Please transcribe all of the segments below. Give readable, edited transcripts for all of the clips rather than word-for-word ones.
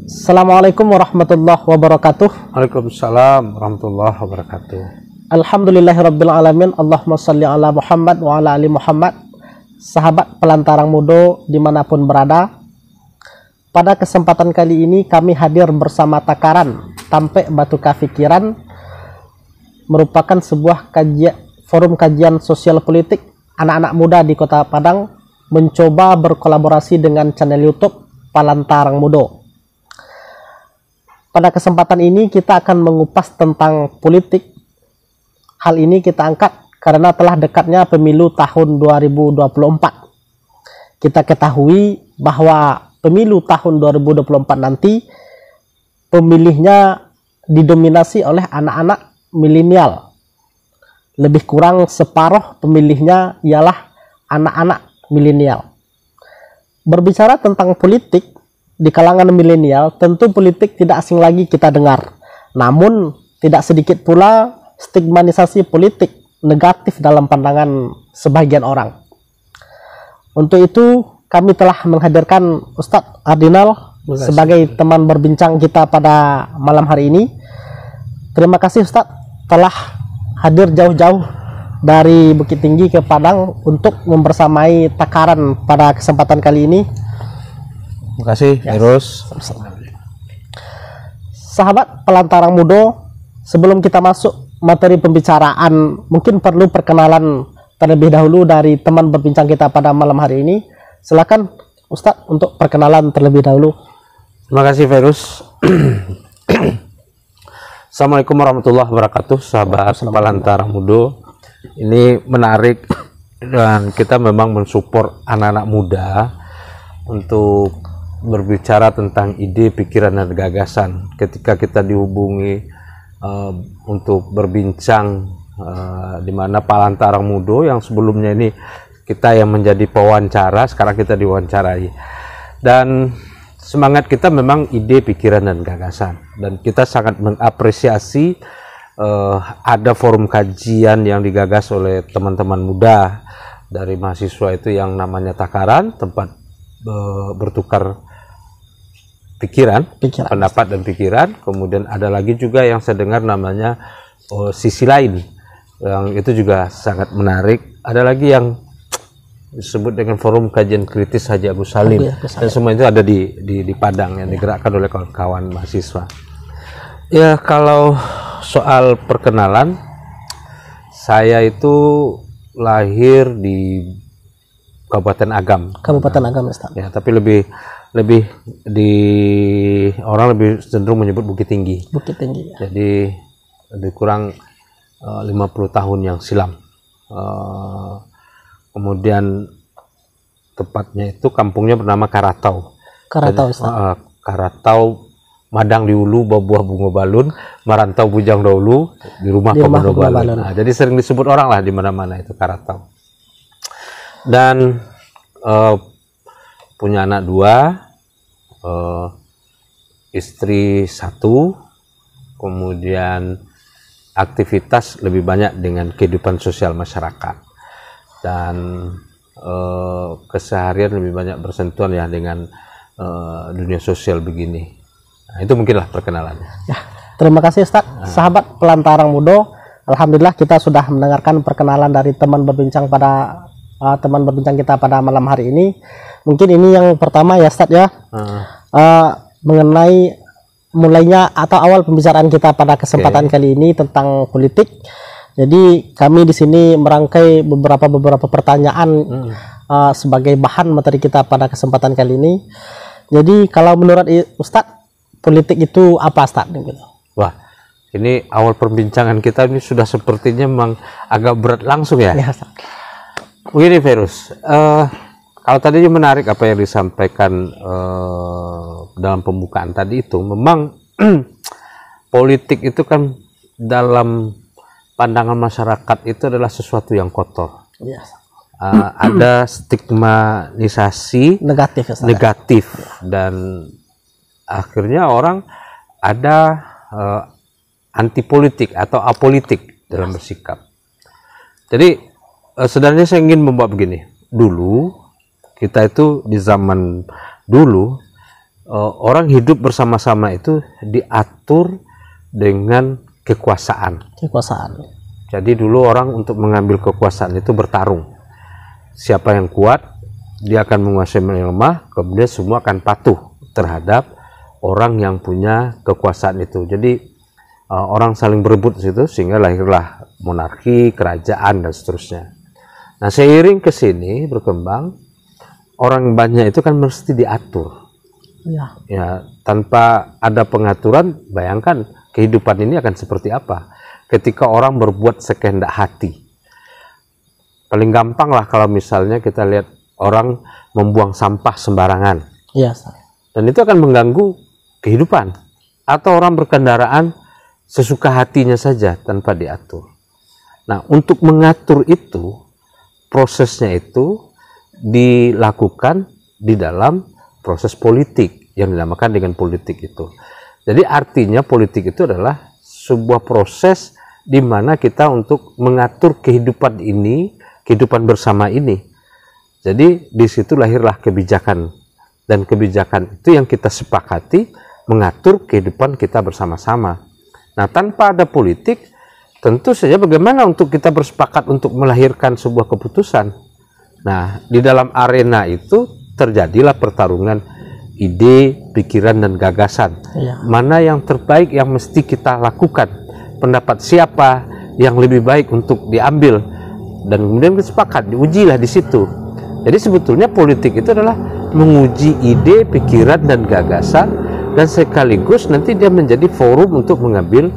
Assalamualaikum warahmatullahi wabarakatuh. Waalaikumsalam warahmatullahi wabarakatuh. Alhamdulillahirabbil alamin. Allahumma shalli ala Muhammad wa ala ali Muhammad. Sahabat Pelantarang Mudo dimanapun berada, pada kesempatan kali ini kami hadir bersama Takaran Tampe Batu Kafikiran, merupakan sebuah forum kajian sosial politik anak-anak muda di Kota Padang, mencoba berkolaborasi dengan channel YouTube Pelantarang Mudo. Pada kesempatan ini kita akan mengupas tentang politik. Hal ini kita angkat karena telah dekatnya pemilu tahun 2024. Kita ketahui bahwa pemilu tahun 2024 nanti pemilihnya didominasi oleh anak-anak milenial. Lebih kurang separuh pemilihnya ialah anak-anak milenial. Berbicara tentang politik di kalangan milenial, tentu politik tidak asing lagi kita dengar. Namun, tidak sedikit pula stigmatisasi politik negatif dalam pandangan sebagian orang. Untuk itu, kami telah menghadirkan Ustadz Ardinal sebagai teman berbincang kita pada malam hari ini. Terima kasih Ustadz telah hadir jauh-jauh dari Bukit Tinggi ke Padang untuk membersamai Takaran pada kesempatan kali ini. Terima kasih, Virus. Sahabat Pelantarang Mudo, sebelum kita masuk materi pembicaraan, mungkin perlu perkenalan terlebih dahulu dari teman berbincang kita pada malam hari ini. Silakan Ustadz untuk perkenalan terlebih dahulu. Terima kasih, Virus. Assalamualaikum warahmatullahi wabarakatuh, sahabat Pelantarang Mudo. Ini menarik dan kita memang mensupport anak-anak muda untuk berbicara tentang ide, pikiran, dan gagasan. Ketika kita dihubungi untuk berbincang di mana Pelantarang Mudo yang sebelumnya ini kita yang menjadi pewawancara, sekarang kita diwawancarai. Dan semangat kita memang ide, pikiran, dan gagasan. Dan kita sangat mengapresiasi ada forum kajian yang digagas oleh teman-teman muda dari mahasiswa itu yang namanya Takaran, tempat bertukar pikiran, pendapat dan pikiran. Kemudian ada lagi juga yang saya dengar namanya sisi lain, yang itu juga sangat menarik. Ada lagi yang disebut dengan forum kajian kritis Haji Agus Salim. Dan semua itu ada di Padang yang digerakkan oleh kawan-kawan mahasiswa. Ya, kalau soal perkenalan, saya itu lahir di Kabupaten Agam. Kabupaten Agam, Ustaz. Ya, tapi lebih orang lebih cenderung menyebut Bukit Tinggi. Bukit Tinggi. Ya. Jadi lebih kurang 50 tahun yang silam. Kemudian tepatnya itu kampungnya bernama Karatau. Karatau, Ustaz. Karatau, Madang di Ulu, buah bunga balun, merantau bujang dahulu, di rumah pemuda balun. Nah, jadi sering disebut orang lah di mana-mana itu Karatau. Dan punya anak 2, istri 1, kemudian aktivitas lebih banyak dengan kehidupan sosial masyarakat, dan keseharian lebih banyak bersentuhan ya dengan dunia sosial begini. Nah, itu mungkinlah perkenalannya. Ya, terima kasih Ustadz. Sahabat Pelantarang Mudo, alhamdulillah kita sudah mendengarkan perkenalan dari teman berbincang kita pada malam hari ini. Mungkin ini yang pertama ya Ustadz ya, mengenai mulainya atau awal pembicaraan kita pada kesempatan kali ini tentang politik. Jadi kami di sini merangkai beberapa pertanyaan sebagai bahan materi kita pada kesempatan kali ini. Jadi kalau menurut Ustadz, politik itu apa Ustadz? Wah, ini awal perbincangan kita ini sudah sepertinya memang agak berat langsung ya. Ya, begini Virus, kalau tadi menarik apa yang disampaikan dalam pembukaan tadi itu, memang politik itu kan dalam pandangan masyarakat itu adalah sesuatu yang kotor. Yes. Ada stigmatisasi negatif dan akhirnya orang ada anti politik atau apolitik. dalam bersikap. Jadi sebenarnya saya ingin membawa begini. Dulu kita itu di zaman dulu orang hidup bersama-sama itu diatur dengan kekuasaan. Jadi dulu orang untuk mengambil kekuasaan itu bertarung. Siapa yang kuat, dia akan menguasai yang lemah, kemudian semua akan patuh terhadap orang yang punya kekuasaan itu. Jadi orang saling berebut di situ sehingga lahirlah monarki, kerajaan dan seterusnya. Nah, seiring ke sini berkembang, orang banyak itu kan mesti diatur. Ya, tanpa ada pengaturan, bayangkan kehidupan ini akan seperti apa ketika orang berbuat sekehendak hati. Paling gampang lah kalau misalnya kita lihat orang membuang sampah sembarangan. Dan itu akan mengganggu kehidupan. Atau orang berkendaraan sesuka hatinya saja tanpa diatur. Nah, untuk mengatur itu, prosesnya itu dilakukan di dalam proses politik yang dinamakan dengan politik itu. Jadi artinya politik itu adalah sebuah proses di mana kita untuk mengatur kehidupan ini, kehidupan bersama ini. Jadi di situ lahirlah kebijakan, dan kebijakan itu yang kita sepakati mengatur kehidupan kita bersama-sama. Nah, tanpa ada politik, tentu saja bagaimana untuk kita bersepakat untuk melahirkan sebuah keputusan. Nah, di dalam arena itu terjadilah pertarungan ide, pikiran, dan gagasan. Mana yang terbaik yang mesti kita lakukan, pendapat siapa yang lebih baik untuk diambil, dan kemudian bersepakat, diujilah di situ. Jadi sebetulnya politik itu adalah menguji ide, pikiran, dan gagasan, dan sekaligus nanti dia menjadi forum untuk mengambil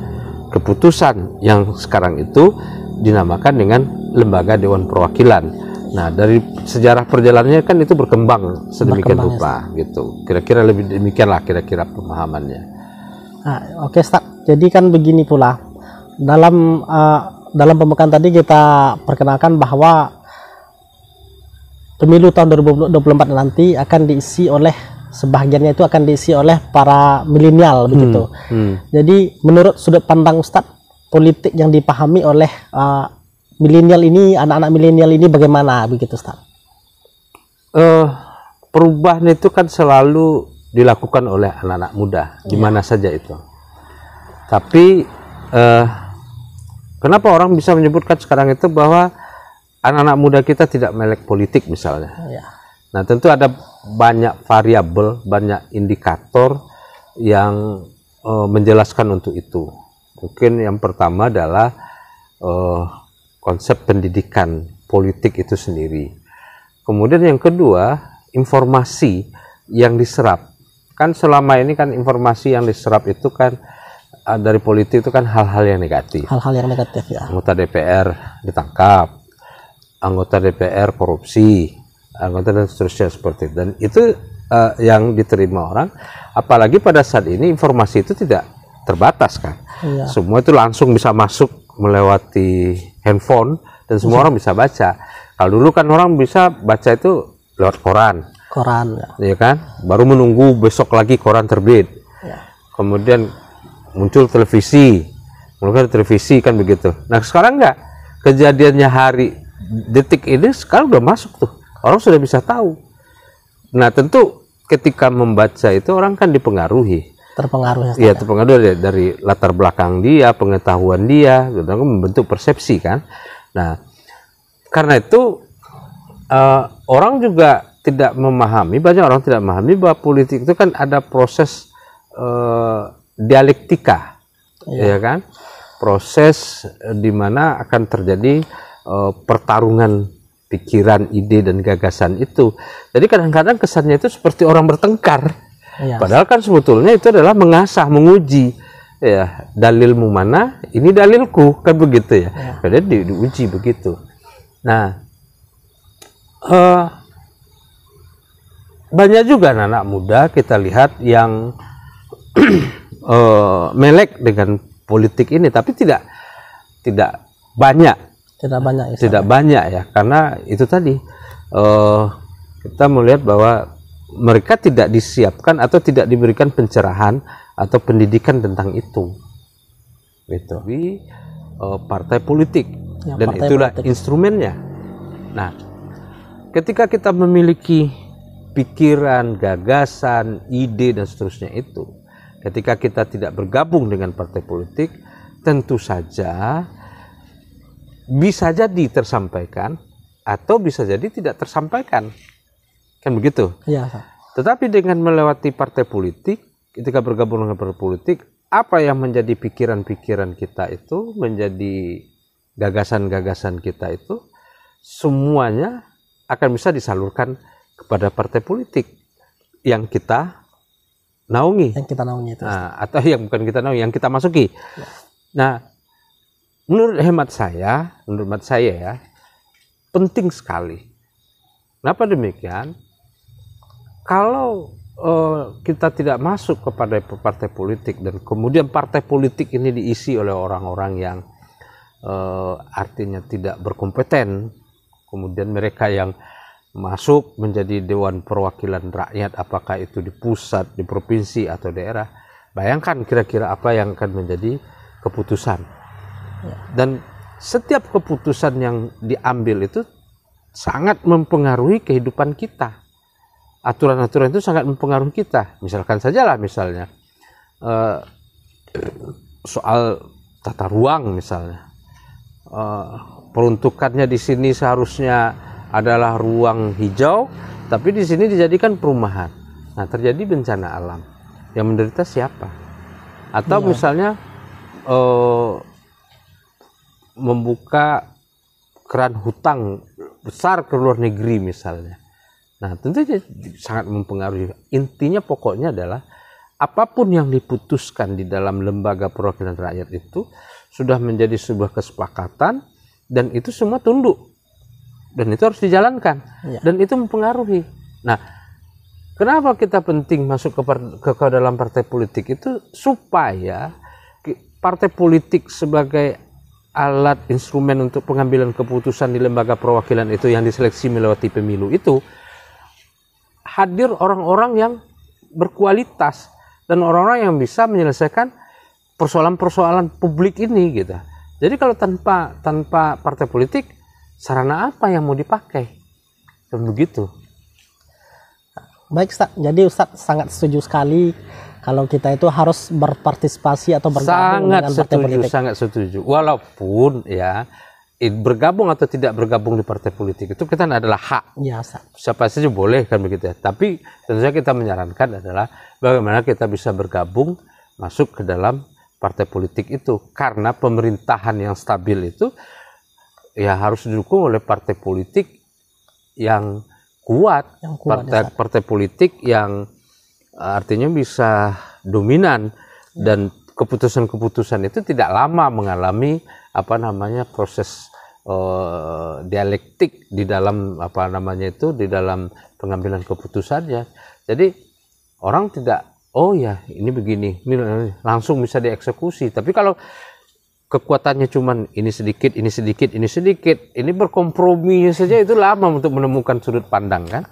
keputusan yang sekarang itu dinamakan dengan lembaga Dewan Perwakilan. Nah, dari sejarah perjalanannya kan itu berkembang sedemikian rupa gitu. Kira-kira lebih demikianlah kira-kira pemahamannya. Oke, Ustaz. Jadi kan begini pula. Dalam pembukaan tadi kita perkenalkan bahwa pemilu tahun 2024 nanti akan diisi oleh, sebahagiannya itu akan diisi oleh para milenial begitu. Jadi menurut sudut pandang Ustadz, politik yang dipahami oleh milenial ini, anak-anak milenial ini bagaimana begitu, Ustaz? Perubahan itu kan selalu dilakukan oleh anak-anak muda di mana saja itu. Tapi kenapa orang bisa menyebutkan sekarang itu bahwa anak-anak muda kita tidak melek politik misalnya? Nah, tentu ada banyak variabel, banyak indikator yang menjelaskan untuk itu. Mungkin yang pertama adalah konsep pendidikan politik itu sendiri. Kemudian yang kedua, informasi yang diserap. Kan selama ini kan informasi yang diserap itu kan dari politik itu kan hal-hal yang negatif. Hal-hal yang negatif, ya. Anggota DPR ditangkap, anggota DPR korupsi, anggota dan seterusnya seperti itu. Dan itu yang diterima orang. Apalagi pada saat ini informasi itu tidak terbatas kan. Semua itu langsung bisa masuk melewati handphone dan semua orang bisa baca. Kalau dulu kan orang bisa baca itu lewat koran, ya kan, baru menunggu besok lagi koran terbit. Kemudian muncul televisi, kan begitu. Nah, sekarang enggak, kejadiannya hari detik ini sekarang udah masuk tuh, orang sudah bisa tahu. Nah, tentu ketika membaca itu orang kan dipengaruhi. Iya, terpengaruh dari latar belakang dia, pengetahuan dia, gitu, membentuk persepsi kan. Nah, karena itu orang juga tidak memahami, banyak orang tidak memahami bahwa politik itu kan ada proses dialektika, ya kan, proses di mana akan terjadi pertarungan pikiran, ide, dan gagasan itu. Jadi kadang-kadang kesannya itu seperti orang bertengkar. Padahal kan sebetulnya itu adalah mengasah, menguji, ya, dalilmu mana, ini dalilku, kan begitu ya. Jadi diuji begitu. Nah, banyak juga anak muda kita lihat yang melek dengan politik ini, tapi tidak banyak. Tidak banyak ya, karena itu tadi kita melihat bahwa mereka tidak disiapkan atau tidak diberikan pencerahan atau pendidikan tentang itu. Gitu. Tapi partai politik, Ya, dan partai itulah politik. instrumennya. Nah, ketika kita memiliki pikiran, gagasan, ide dan seterusnya itu, ketika kita tidak bergabung dengan partai politik, tentu saja bisa jadi tersampaikan atau bisa jadi tidak tersampaikan, kan begitu. Ya, Ustaz. Tetapi dengan melewati partai politik, ketika bergabung dengan partai politik, apa yang menjadi pikiran-pikiran kita itu, menjadi gagasan-gagasan kita itu, semuanya akan bisa disalurkan kepada partai politik yang kita naungi. Yang kita naungi itu. Nah, atau yang bukan kita naungi, yang kita masuki. Nah, menurut hemat saya ya, penting sekali. Kenapa demikian? Kalau kita tidak masuk kepada partai politik dan kemudian partai politik ini diisi oleh orang-orang yang artinya tidak berkompeten, kemudian mereka yang masuk menjadi Dewan Perwakilan Rakyat, apakah itu di pusat, di provinsi atau daerah, bayangkan kira-kira apa yang akan menjadi keputusan. Dan setiap keputusan yang diambil itu sangat mempengaruhi kehidupan kita. Aturan-aturan itu sangat mempengaruhi kita. Misalkan sajalah misalnya soal tata ruang misalnya, peruntukannya di sini seharusnya adalah ruang hijau, tapi di sini dijadikan perumahan. Nah, terjadi bencana alam, yang menderita siapa? Atau misalnya membuka keran hutang besar ke luar negeri misalnya. Nah, tentu sangat mempengaruhi. Intinya pokoknya adalah apapun yang diputuskan di dalam lembaga perwakilan rakyat itu sudah menjadi sebuah kesepakatan dan itu semua tunduk. Dan itu harus dijalankan. Ya. Dan itu mempengaruhi. Nah, kenapa kita penting masuk ke dalam partai politik itu? Supaya partai politik sebagai alat instrumen untuk pengambilan keputusan di lembaga perwakilan itu yang diseleksi melewati pemilu itu, hadir orang-orang yang berkualitas dan orang-orang yang bisa menyelesaikan persoalan-persoalan publik ini gitu. Jadi kalau tanpa partai politik, sarana apa yang mau dipakai? Dan begitu. Baik, Ustaz. Jadi Ustaz sangat setuju sekali kalau kita itu harus berpartisipasi atau bergabung dengan partai politik. Sangat setuju. Walaupun ya bergabung atau tidak bergabung di partai politik itu kita adalah hak. Ya, Ustaz. Siapa saja boleh kan begitu ya. Tapi tentu saja kita menyarankan adalah bagaimana kita bisa bergabung masuk ke dalam partai politik itu, karena pemerintahan yang stabil itu ya harus didukung oleh partai politik yang kuat, partai politik yang artinya bisa dominan dan keputusan-keputusan itu tidak lama mengalami proses dialektik di dalam di dalam pengambilan keputusannya. Jadi orang tidak ini begini, ini langsung bisa dieksekusi. Tapi kalau kekuatannya cuman ini sedikit, ini berkompromi saja itu lama untuk menemukan sudut pandang kan.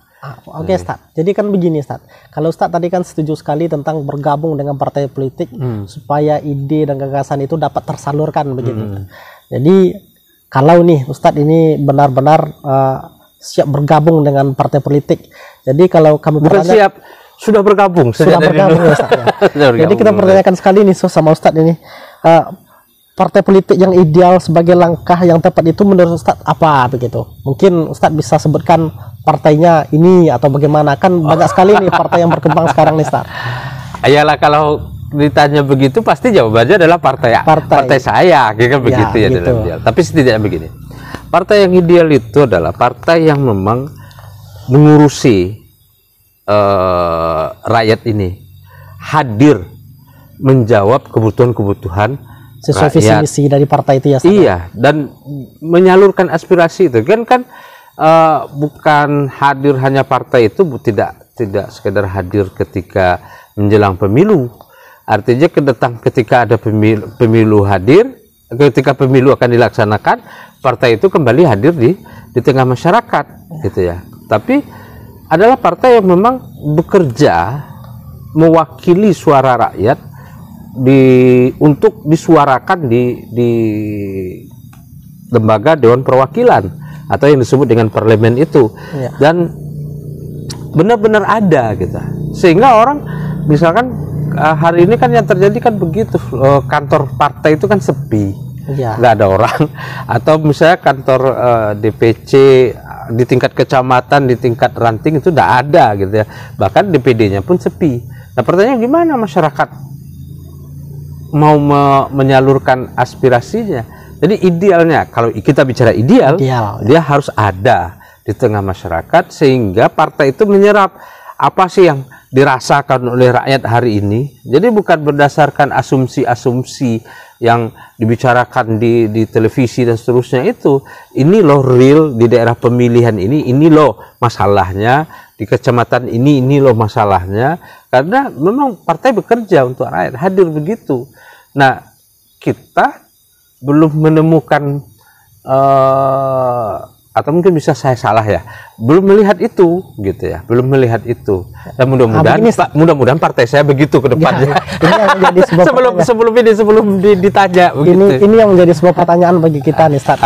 Oke, Ustaz. Jadi kan begini, Ustaz. Kalau Ustaz tadi kan setuju sekali tentang bergabung dengan partai politik supaya ide dan gagasan itu dapat tersalurkan begitu. Jadi kalau nih Ustaz ini benar-benar siap bergabung dengan partai politik. Jadi kalau kami siap, sudah bergabung. Sudah bergabung ya, Ustaz. Ya. Jadi kita pertanyakan sekali nih sama Ustaz ini. Partai politik yang ideal sebagai langkah yang tepat itu menurut Ustaz apa begitu? Mungkin Ustaz bisa sebutkan partainya ini atau bagaimana, kan banyak sekali nih partai yang berkembang sekarang nih, Ustaz. Ayalah, kalau ditanya begitu pasti jawabannya adalah partai saya, kan begitu ya gitu. Dalam ideal. Tapi setidaknya begini, partai yang ideal itu adalah partai yang memang mengurusi rakyat ini, hadir menjawab kebutuhan-kebutuhan sesuai visi misi dari partai itu ya, Ustaz. Iya, dan menyalurkan aspirasi itu kan bukan hadir hanya partai itu tidak sekedar hadir ketika menjelang pemilu. Artinya ketika ada pemilu hadir, ketika pemilu akan dilaksanakan, partai itu kembali hadir di tengah masyarakat gitu ya. Tapi adalah partai yang memang bekerja mewakili suara rakyat untuk disuarakan di lembaga Dewan Perwakilan atau yang disebut dengan parlemen itu, dan benar-benar ada gitu, sehingga orang misalkan hari ini kan yang terjadi kan begitu, kantor partai itu kan sepi, nggak ada orang, atau misalnya kantor DPC di tingkat kecamatan, di tingkat ranting itu tidak ada gitu ya, bahkan DPD-nya pun sepi. Nah pertanyaan gimana masyarakat mau menyalurkan aspirasinya? Jadi idealnya, kalau kita bicara ideal, dia harus ada di tengah masyarakat sehingga partai itu menyerap apa sih yang dirasakan oleh rakyat hari ini. Jadi bukan berdasarkan asumsi-asumsi yang dibicarakan di televisi dan seterusnya itu. Ini loh real di daerah pemilihan ini loh masalahnya, di kecamatan ini loh masalahnya. Karena memang partai bekerja untuk rakyat, hadir begitu. Nah, kita belum menemukan atau mungkin bisa saya salah ya, belum melihat itu gitu ya, belum melihat itu. Dan mudah-mudahan partai saya begitu ke depannya. Sebelum ditanya begitu. Ini yang menjadi sebuah pertanyaan bagi kita nih, Ustaz.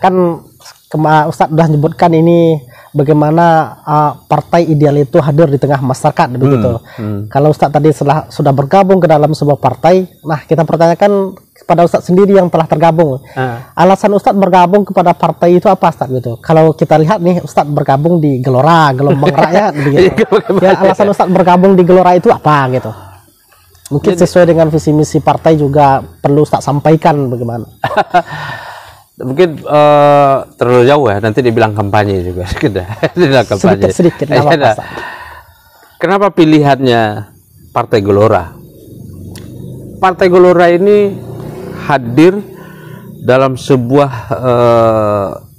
Kan Ustaz sudah menyebutkan ini bagaimana partai ideal itu hadir di tengah masyarakat begitu. Kalau Ustaz tadi sudah bergabung ke dalam sebuah partai, nah kita pertanyakan kepada Ustaz sendiri yang telah tergabung. Alasan Ustaz bergabung kepada partai itu apa, Ustaz gitu? Kalau kita lihat nih, Ustaz bergabung di Gelora, gelombang rakyat begitu. Ya, alasan Ustaz bergabung di Gelora itu apa gitu? Mungkin sesuai dengan visi misi partai juga perlu Ustaz sampaikan bagaimana. Mungkin terlalu jauh ya, nanti dibilang kampanye juga. Sedikit. Kenapa pilihannya Partai Gelora? Partai Gelora ini hadir dalam sebuah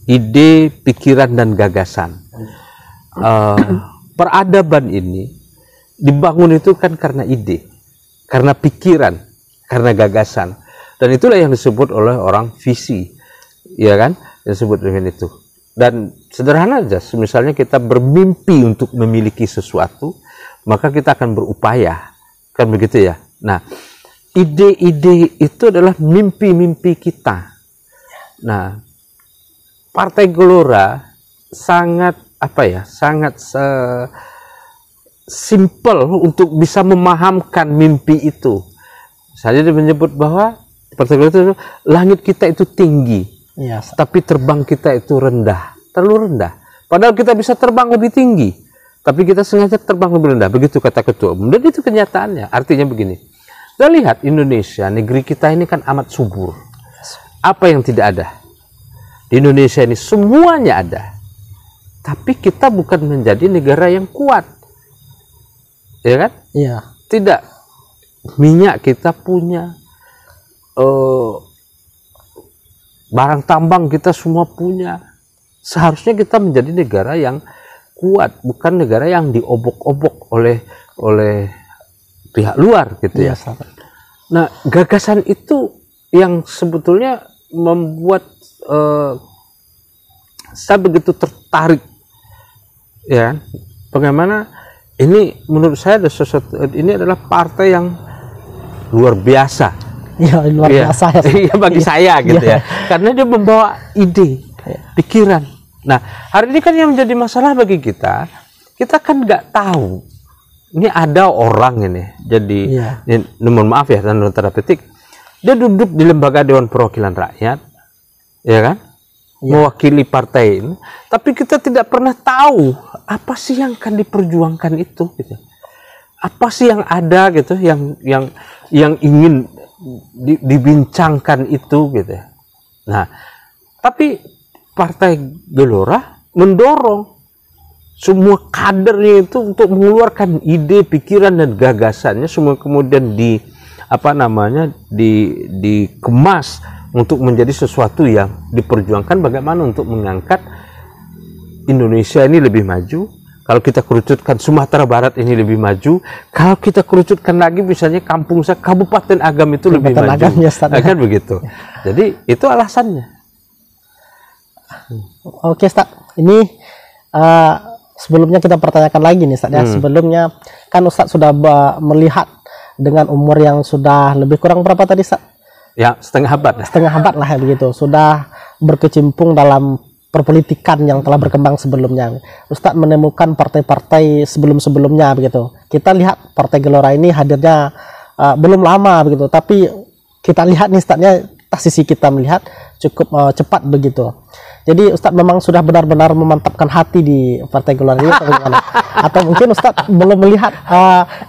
ide, pikiran, dan gagasan. Peradaban ini dibangun itu kan karena ide, karena pikiran, karena gagasan. Dan itulah yang disebut oleh orang visi, ya kan, disebut dengan itu. Dan sederhana aja, misalnya kita bermimpi untuk memiliki sesuatu, maka kita akan berupaya, kan begitu ya. Nah, ide-ide itu adalah mimpi-mimpi kita. Nah, Partai Gelora sangat sangat simple untuk bisa memahamkan mimpi itu. Saya menyebut bahwa Partai Gelora itu langit kita itu tinggi, tapi terbang kita itu rendah, terlalu rendah. Padahal kita bisa terbang lebih tinggi, tapi kita sengaja terbang lebih rendah. Begitu kata Ketua Umum. Dan itu kenyataannya. Artinya begini. Kita lihat Indonesia, negeri kita ini kan amat subur. Apa yang tidak ada? Di Indonesia ini semuanya ada. Tapi kita bukan menjadi negara yang kuat. Ya kan? Iya. Tidak. Minyak kita punya. Barang tambang kita semua punya. Seharusnya kita menjadi negara yang kuat. Bukan negara yang diobok-obok oleh pihak luar gitu ya. Nah, gagasan itu yang sebetulnya membuat saya begitu tertarik, ya. Bagaimana ini menurut saya ini adalah partai yang luar biasa. Ya, luar biasa ya. Iya, bagi saya gitu ya. Karena dia membawa ide, pikiran. Nah, hari ini kan yang menjadi masalah bagi kita kan nggak tahu. Ini ada orang ini, jadi mohon maaf ya, dan tanda petik, dia duduk di lembaga Dewan Perwakilan Rakyat, ya kan, mewakili partai ini, tapi kita tidak pernah tahu apa sih yang akan diperjuangkan itu, gitu. Apa sih yang ada gitu, yang ingin dibincangkan itu, gitu. Nah, tapi Partai Gelora mendorong semua kadernya itu untuk mengeluarkan ide, pikiran, dan gagasannya, semua kemudian dikemas untuk menjadi sesuatu yang diperjuangkan bagaimana untuk mengangkat Indonesia ini lebih maju. Kalau kita kerucutkan Sumatera Barat ini lebih maju, kalau kita kerucutkan lagi misalnya kampung saya, Kabupaten Agam itu lebih maju, kan begitu. Jadi itu alasannya. Oke, Ustaz. Ini sebelumnya kita pertanyakan lagi nih, Ustaz, ya. Sebelumnya kan Ustaz sudah melihat dengan umur yang sudah lebih kurang berapa tadi, Ustaz? Ya, setengah abad. Setengah abad lah ya begitu, sudah berkecimpung dalam perpolitikan yang telah berkembang sebelumnya. Ustadz menemukan partai-partai sebelum-sebelumnya begitu. Kita lihat Partai Gelora ini hadirnya belum lama begitu, tapi kita lihat nih Ustadznya, sisi kita melihat cukup cepat begitu. Jadi Ustadz memang sudah benar-benar memantapkan hati di Partai Gelora ini atau bagaimana? Atau mungkin Ustadz belum melihat,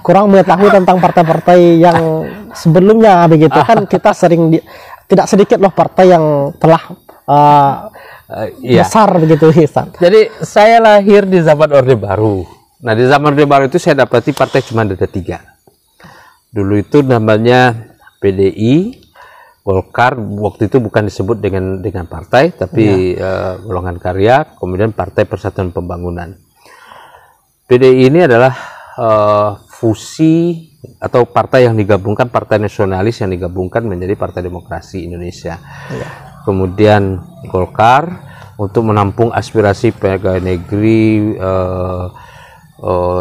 kurang mengetahui tentang partai-partai yang sebelumnya begitu kan. Kita sering tidak sedikit loh partai yang telah besar begitu, Ustaz. Jadi saya lahir di zaman Orde Baru. Nah, di zaman Orde Baru itu saya dapati partai cuma ada 3. Dulu itu namanya PDI, Golkar, waktu itu bukan disebut dengan partai, tapi golongan karya, kemudian Partai Persatuan Pembangunan. PDI ini adalah fusi atau partai yang digabungkan, partai nasionalis yang digabungkan menjadi Partai Demokrasi Indonesia. Kemudian Golkar untuk menampung aspirasi pegawai negeri,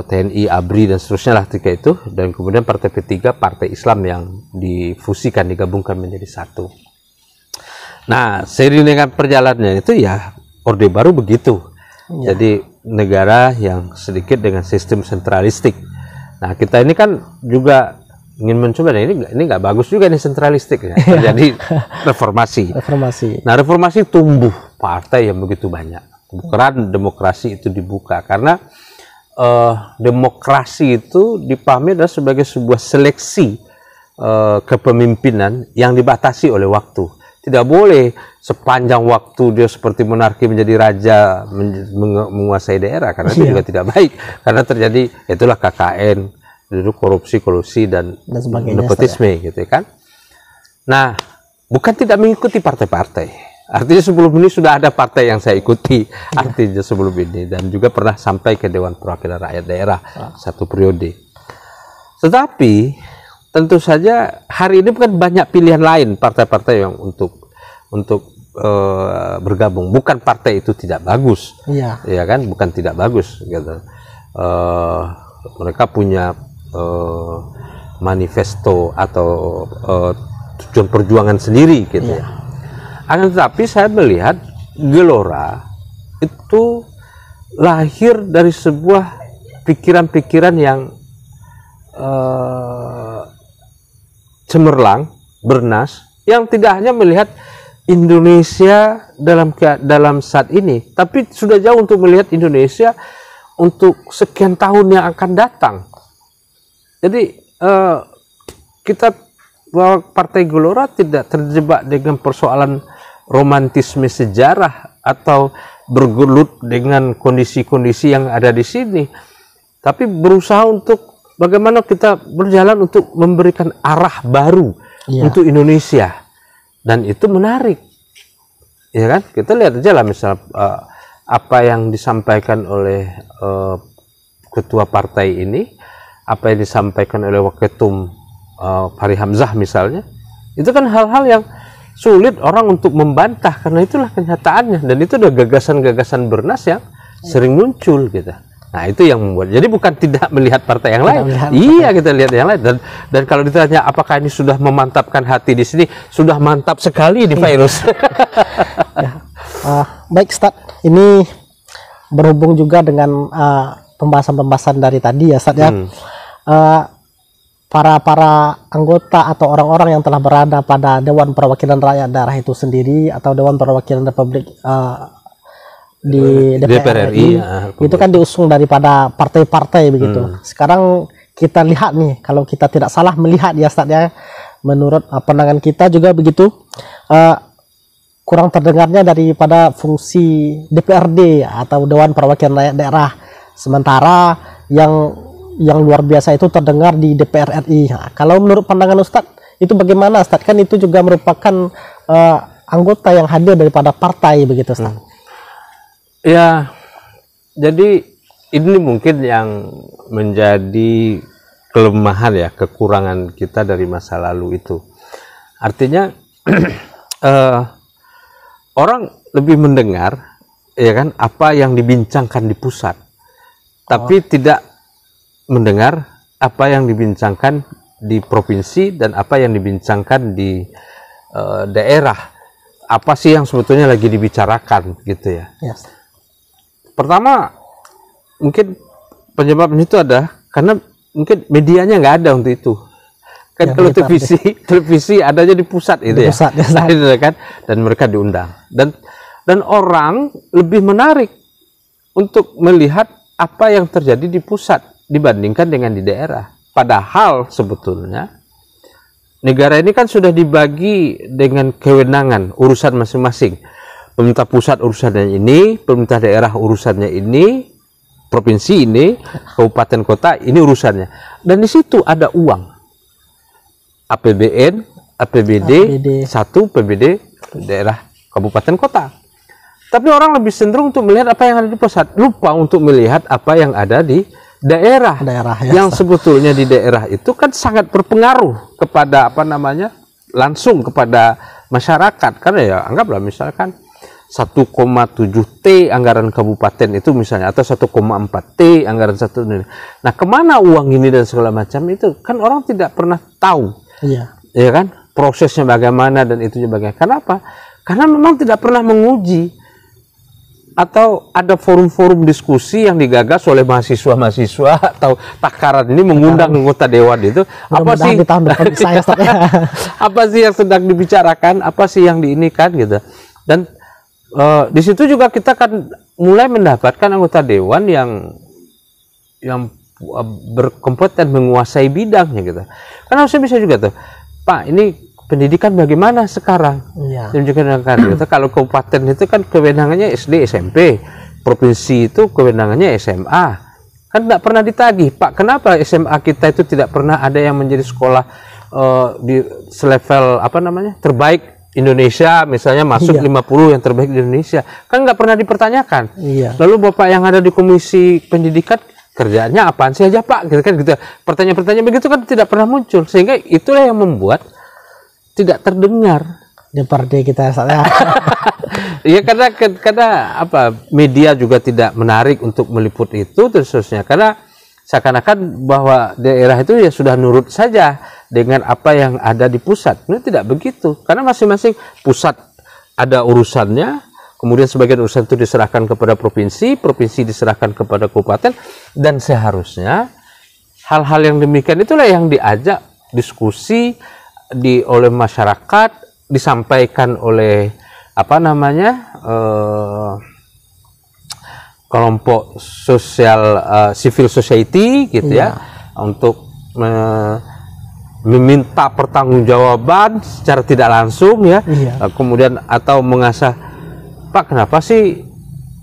TNI, ABRI dan seterusnya lah ketika itu, dan kemudian partai P3, partai Islam yang difusikan, digabungkan menjadi satu. Nah, seiring dengan perjalanannya itu ya Orde Baru begitu. Jadi negara yang sedikit dengan sistem sentralistik. Nah, kita ini kan juga ingin mencoba, nah ini nggak bagus juga nih sentralistik ya. Terjadi reformasi. Nah, reformasi tumbuh partai yang begitu banyak. Keran demokrasi itu dibuka karena demokrasi itu dipahami adalah sebagai sebuah seleksi kepemimpinan yang dibatasi oleh waktu. Tidak boleh sepanjang waktu dia seperti monarki menjadi raja menguasai daerah, karena itu juga tidak baik, karena terjadi itulah KKN, dulu korupsi, kolusi dan nepotisme gitu kan. Nah, bukan tidak mengikuti partai-partai. Artinya sebelum ini sudah ada partai yang saya ikuti, artinya sebelum ini, dan juga pernah sampai ke Dewan Perwakilan Rakyat Daerah satu periode. Tetapi tentu saja hari ini bukan banyak pilihan lain partai-partai yang untuk bergabung. Bukan partai itu tidak bagus, ya kan? Bukan tidak bagus. Gitu. Mereka punya manifesto atau tujuan perjuangan sendiri, gitu. Akan tetapi saya melihat Gelora itu lahir dari sebuah pikiran-pikiran yang cemerlang, bernas, yang tidak hanya melihat Indonesia dalam saat ini, tapi sudah jauh untuk melihat Indonesia untuk sekian tahun yang akan datang. Jadi kita bahwa Partai Gelora tidak terjebak dengan persoalan romantisme sejarah atau bergelut dengan kondisi-kondisi yang ada di sini, tapi berusaha untuk bagaimana kita berjalan untuk memberikan arah baru untuk Indonesia, dan itu menarik, ya kan? Kita lihat aja lah misal apa yang disampaikan oleh ketua partai ini, apa yang disampaikan oleh Waketum Fahri Hamzah misalnya, itu kan hal-hal yang sulit orang untuk membantah, karena itulah kenyataannya, dan itu ada gagasan-gagasan bernas yang sering muncul gitu. Nah, itu yang membuat, jadi bukan tidak melihat partai yang lain, kita lihat yang lain, dan kalau ditanya apakah ini sudah memantapkan hati di sini, sudah mantap sekali di virus. Baik Ustaz, ini berhubung juga dengan pembahasan-pembahasan dari tadi ya Ustaz ya. Para anggota atau orang-orang yang telah berada pada Dewan Perwakilan Rakyat Daerah itu sendiri atau Dewan Perwakilan Republik di DPR RI itu kan diusung daripada partai-partai begitu. Sekarang kita lihat nih, kalau kita tidak salah melihat ya Ustaz ya, menurut pandangan kita juga begitu, kurang terdengarnya daripada fungsi DPRD atau Dewan Perwakilan Rakyat Daerah, sementara yang luar biasa itu terdengar di DPR RI. Nah, kalau menurut pandangan Ustadz itu bagaimana Ustadz? Kan itu juga merupakan anggota yang hadir daripada partai begitu Ustadz. Ya, jadi ini mungkin yang menjadi kelemahan ya, kekurangan kita dari masa lalu itu. Artinya orang lebih mendengar ya kan apa yang dibincangkan di pusat, tapi tidak mendengar apa yang dibincangkan di provinsi dan apa yang dibincangkan di daerah. Apa sih yang sebetulnya lagi dibicarakan gitu ya. Yes. Pertama, mungkin penyebabnya itu ada karena mungkin medianya nggak ada untuk itu. Kan Ya, kalau kita televisi adanya di pusat itu Di ya. pusat, ya. Nah, itu kan, dan mereka diundang. Dan orang lebih menarik untuk melihat apa yang terjadi di pusat dibandingkan dengan di daerah. Padahal sebetulnya negara ini kan sudah dibagi dengan kewenangan urusan masing-masing. Pemerintah pusat urusannya ini, pemerintah daerah urusannya ini, provinsi ini, kabupaten kota ini urusannya. Dan di situ ada uang. APBN, APBD, satu PBD daerah kabupaten kota. Tapi orang lebih cenderung untuk melihat apa yang ada di pusat, lupa untuk melihat apa yang ada di daerah ya, yang sebetulnya di daerah itu kan sangat berpengaruh kepada apa namanya langsung kepada masyarakat. Karena ya anggaplah misalkan 1,7 T anggaran kabupaten itu misalnya, atau 1,4 T anggaran satu ini. Nah, kemana uang ini dan segala macam itu kan orang tidak pernah tahu. Iya. Ya kan, prosesnya bagaimana dan itunya bagaimana. Kenapa? Karena memang tidak pernah menguji atau ada forum-forum diskusi yang digagas oleh mahasiswa-mahasiswa atau takaran ini mengundang anggota dewan itu. Apa sih di tahun depan saya apa sih yang sedang dibicarakan, apa sih yang diinikan gitu. Dan di situ juga kita kan mulai mendapatkan anggota dewan yang berkompeten menguasai bidangnya gitu. Karena saya bisa juga tuh, Pak, ini pendidikan bagaimana sekarang? Iya. Gitu. Kalau kabupaten itu kan kewenangannya SD, SMP, provinsi itu kewenangannya SMA. Kan tidak pernah ditagih, Pak, kenapa SMA kita itu tidak pernah ada yang menjadi sekolah di selevel apa namanya terbaik Indonesia, misalnya masuk 50 yang terbaik di Indonesia, kan nggak pernah dipertanyakan. Iya. Lalu Bapak yang ada di Komisi Pendidikan kerjaannya apaan sih aja Pak, gitu kan gitu. Pertanyaan-pertanyaan begitu kan tidak pernah muncul, sehingga itulah yang membuat tidak terdengar DPRD kita saatnya. Iya, karena apa, media juga tidak menarik untuk meliput itu terusnya, karena seakan-akan bahwa daerah itu ya sudah nurut saja dengan apa yang ada di pusat. Ini tidak begitu, karena masing-masing pusat ada urusannya, kemudian sebagian urusan itu diserahkan kepada provinsi, provinsi diserahkan kepada kabupaten, dan seharusnya hal-hal yang demikian itulah yang diajak diskusi oleh masyarakat, disampaikan oleh apa namanya kelompok sosial, civil society gitu ya, untuk meminta pertanggungjawaban secara tidak langsung ya, kemudian atau mengasah, Pak, kenapa sih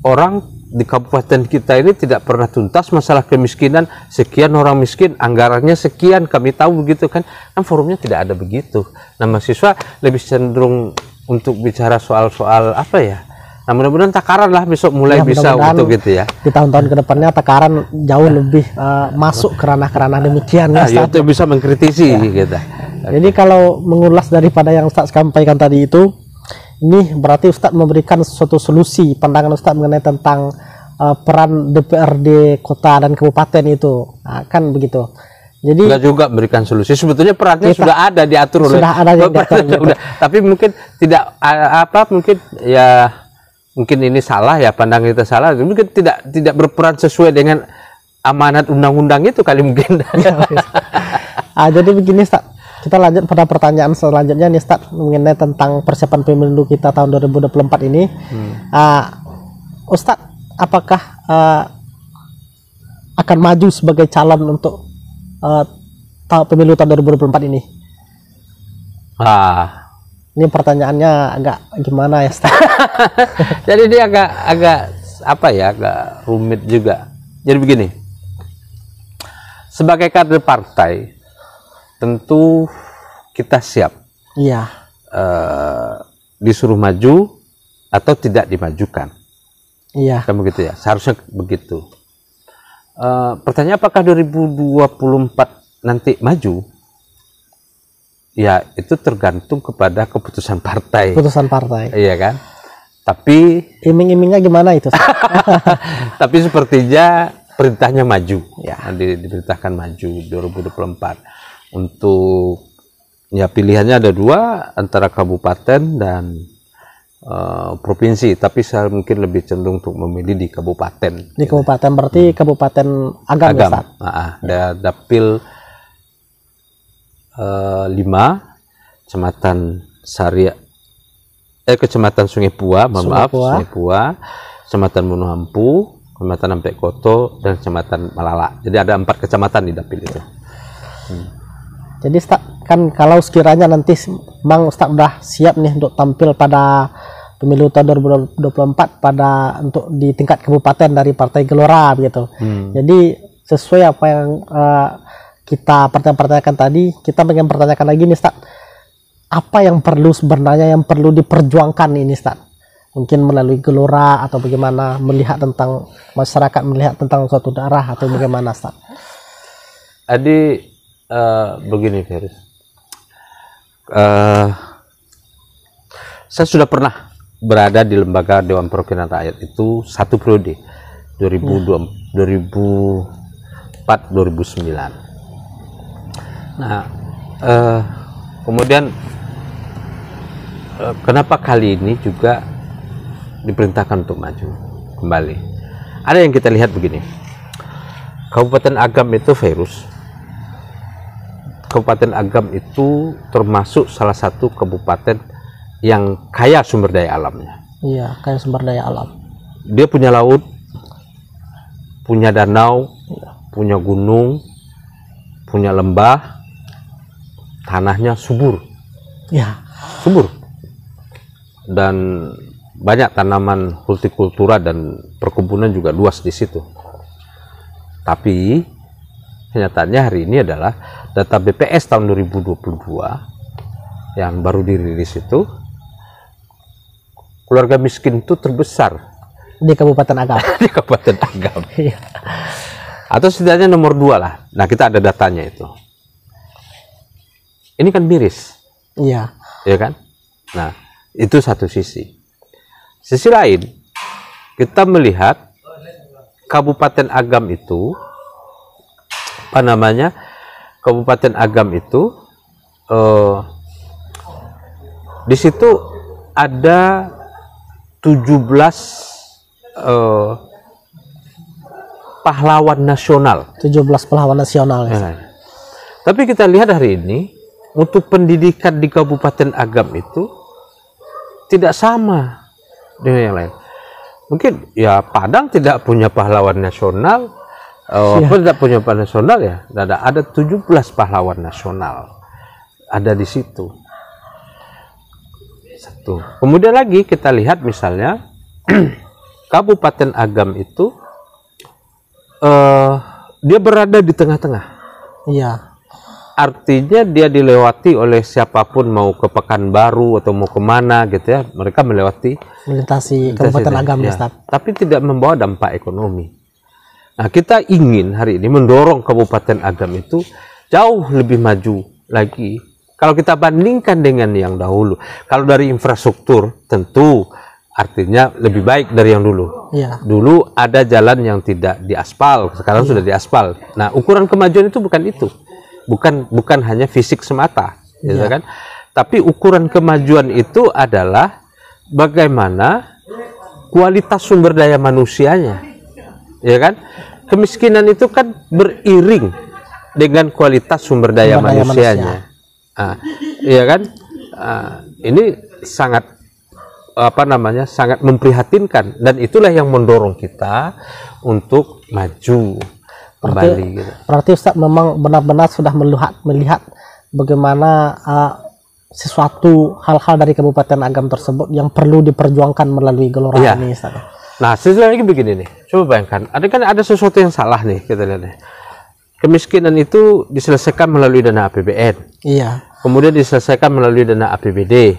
orang di kabupaten kita ini tidak pernah tuntas masalah kemiskinan, sekian orang miskin, anggarannya sekian, kami tahu begitu kan forumnya tidak ada begitu. Nah, mahasiswa lebih cenderung untuk bicara soal-soal apa ya. Nah, mudah-mudahan takaran lah besok mulai bisa untuk gitu ya. Di tahun-tahun kedepannya takaran jauh lebih masuk ke ranah-ranah demikian ya, itu bisa mengkritisi gitu. Jadi kalau mengulas daripada yang Ustaz sampaikan tadi itu, ini berarti Ustadz memberikan suatu solusi, pandangan Ustadz mengenai tentang peran DPRD kota dan kabupaten itu, nah, kan begitu. Jadi enggak juga memberikan solusi, sebetulnya perannya sudah ada diatur oleh udah, tapi mungkin tidak mungkin ya, mungkin ini salah ya, pandangan kita salah, mungkin tidak berperan sesuai dengan amanat undang-undang itu kali mungkin. Jadi begini Ustadz, kita lanjut pada pertanyaan selanjutnya nih Ustadz, mengenai tentang persiapan pemilu kita tahun 2024 ini. Ustadz, apakah akan maju sebagai calon untuk pemilu tahun 2024 ini? Ini pertanyaannya agak gimana ya Ustadz? Jadi dia agak apa ya, agak rumit juga. Jadi begini, sebagai kader partai tentu kita siap, disuruh maju atau tidak dimajukan, kan begitu ya, seharusnya begitu. Pertanyaan apakah 2024 nanti maju? Ya, itu tergantung kepada keputusan partai. Iya kan? Tapi iming-imingnya gimana itu? Tapi sepertinya perintahnya maju, ya, diperintahkan maju 2024. Untuk ya pilihannya ada dua, antara kabupaten dan provinsi, tapi saya mungkin lebih cenderung untuk memilih di kabupaten. Di kabupaten berarti Kabupaten Agam, ya, Ustaz? Ada dapil 5, Kecamatan Kecamatan Sungai Pua, Sungai Pua, Kecamatan Monohampu, Kecamatan Ampek Koto, dan Kecamatan Malala. Jadi ada 4 kecamatan di dapil itu. Jadi Ustaz, kan kalau sekiranya nanti Bang Ustaz udah siap nih untuk tampil pada pemilu tahun 2024 untuk di tingkat kabupaten dari Partai Gelora gitu. Jadi sesuai apa yang kita pertanyakan tadi, kita ingin pertanyakan lagi nih Ustaz. Apa yang perlu sebenarnya yang perlu diperjuangkan ini Ustaz? Mungkin melalui Gelora atau bagaimana, melihat tentang masyarakat, melihat tentang suatu daerah atau bagaimana Ustaz? Begini Feris, saya sudah pernah berada di lembaga Dewan Perwakilan Rakyat itu 1 periode, 2004-2009. Nah, kemudian kenapa kali ini juga diperintahkan untuk maju kembali? Ada yang kita lihat begini, Kabupaten Agam itu virus. Kabupaten Agam itu termasuk salah satu kabupaten yang kaya sumber daya alamnya. Iya, kaya sumber daya alam. Dia punya laut, punya danau, punya gunung, punya lembah, tanahnya subur. Ya, subur. Dan banyak tanaman hortikultura dan perkebunan juga luas di situ. Tapi kenyataannya hari ini adalah data BPS tahun 2022 yang baru dirilis itu, keluarga miskin itu terbesar di Kabupaten Agam. Di Kabupaten Agam. Atau setidaknya nomor 2 lah. Nah, kita ada datanya itu. Ini kan miris. Iya. Ya kan? Nah, itu satu sisi. Sisi lain, kita melihat Kabupaten Agam itu, Kabupaten Agam itu di situ ada 17 pahlawan nasional. 17 pahlawan nasional. Ya. Tapi kita lihat hari ini untuk pendidikan di Kabupaten Agam itu tidak sama dengan yang lain. Mungkin ya Padang tidak punya pahlawan nasional. Tidak punya pahlawan nasional ya. Ada 17 pahlawan nasional ada di situ. Satu. Kemudian lagi kita lihat misalnya Kabupaten Agam itu dia berada di tengah-tengah. Iya. Artinya dia dilewati oleh siapapun, mau ke Pekanbaru atau mau kemana gitu ya, mereka melintasi Kabupaten Agam ya. Tapi tidak membawa dampak ekonomi. Nah, kita ingin hari ini mendorong Kabupaten Agam itu jauh lebih maju lagi. Kalau kita bandingkan dengan yang dahulu, kalau dari infrastruktur tentu artinya lebih baik dari yang dulu. Ya. Dulu ada jalan yang tidak diaspal, sekarang sudah diaspal. Nah, ukuran kemajuan itu bukan itu, bukan hanya fisik semata, gitu kan? Tapi ukuran kemajuan itu adalah bagaimana kualitas sumber daya manusianya. Ya kan? Kemiskinan itu kan beriring dengan kualitas sumber daya manusianya. Iya kan? Ini sangat sangat memprihatinkan, dan itulah yang mendorong kita untuk maju kembali. Berarti Ustaz memang benar-benar sudah melihat bagaimana sesuatu hal-hal dari Kabupaten Agam tersebut yang perlu diperjuangkan melalui Gelora ini Ustaz. Nah, sesuai lagi begini nih, coba bayangkan, ada sesuatu yang salah nih, kita lihat nih. Kemiskinan itu diselesaikan melalui dana APBN. Iya. Kemudian diselesaikan melalui dana APBD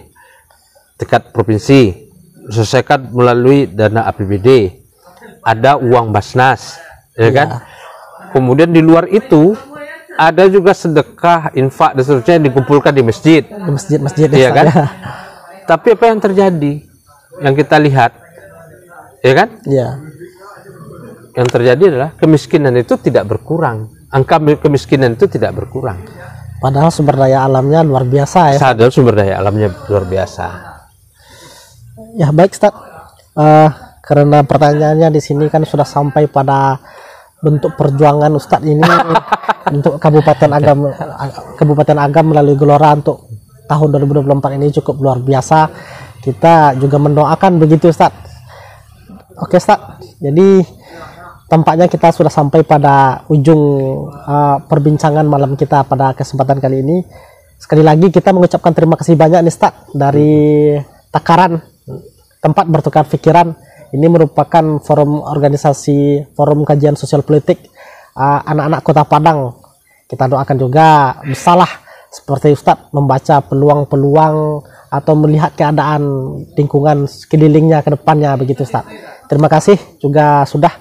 tingkat provinsi, diselesaikan melalui dana APBD. Ada uang Basnas, ya kan? Kemudian di luar itu ada juga sedekah, infak dan seterusnya yang dikumpulkan di masjid. Di masjid-masjid, ya kan? Tapi apa yang terjadi? Yang kita lihat, ya kan? Iya. Yang terjadi adalah kemiskinan itu tidak berkurang. Angka kemiskinan itu tidak berkurang. Padahal sumber daya alamnya luar biasa ya. Sadar sumber daya alamnya luar biasa. Ya baik Ustaz. Karena pertanyaannya di sini kan sudah sampai pada bentuk perjuangan Ustadz ini untuk Kabupaten Agam melalui Gelora untuk tahun 2024 ini cukup luar biasa. Kita juga mendoakan begitu Ustadz. Oke Ustadz, jadi tampaknya kita sudah sampai pada ujung perbincangan malam kita pada kesempatan kali ini. Sekali lagi kita mengucapkan terima kasih banyak nih Ustadz dari Takaran, tempat bertukar pikiran. Ini merupakan forum organisasi, forum kajian sosial politik anak-anak Kota Padang. Kita doakan juga bersalah seperti Ustadz membaca peluang-peluang atau melihat keadaan lingkungan sekelilingnya ke depannya begitu Ustadz. Terima kasih juga sudah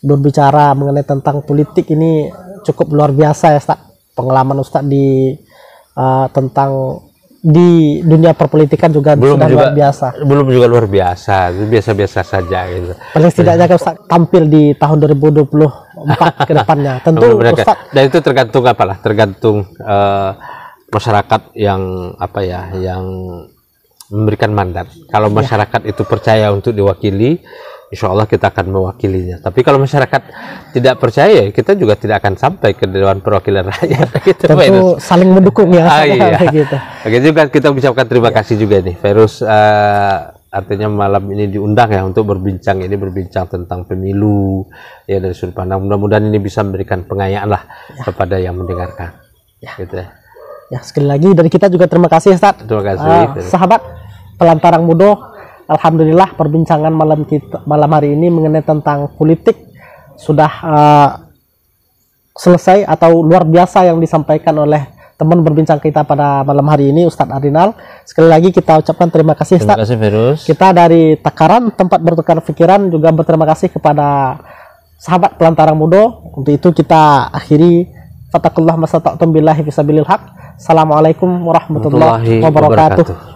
berbicara mengenai tentang politik, ini cukup luar biasa ya Ustadz. Pengalaman Ustadz di tentang di dunia perpolitikan juga sudah luar biasa. Belum juga luar biasa, itu biasa-biasa saja gitu. Paling setidaknya Ustaz tampil di tahun 2024 ke depannya. Tentu Ustaz, dan itu tergantung apalah, tergantung masyarakat yang apa ya, yang memberikan mandat. Kalau masyarakat itu percaya untuk diwakili, insya Allah kita akan mewakilinya. Tapi kalau masyarakat tidak percaya, kita juga tidak akan sampai ke Dewan Perwakilan Rakyat. Gitu, tentu saling mendukung ya. Iya. Gitu. Oke juga kita ucapkan terima kasih juga nih, Virus. Artinya malam ini diundang ya untuk berbincang tentang pemilu ya dari sudut pandang. Mudah-mudahan ini bisa memberikan pengayaan lah kepada yang mendengarkan. Gitu ya. Ya sekali lagi dari kita juga terima kasih Ustaz. Terima kasih. Sahabat Pelantarang Mudo. Alhamdulillah perbincangan malam hari ini mengenai tentang politik sudah selesai atau luar biasa yang disampaikan oleh teman berbincang kita pada malam hari ini Ustadz Arinal. Sekali lagi kita ucapkan terima kasih Ustadz. Terima kasih Virus. Kita dari Takaran tempat bertukar pikiran juga berterima kasih kepada sahabat Pelantarang Mudo. Untuk itu kita akhiri fatakullah masata'tum billahi fisabilil haq. Assalamualaikum warahmatullahi wabarakatuh.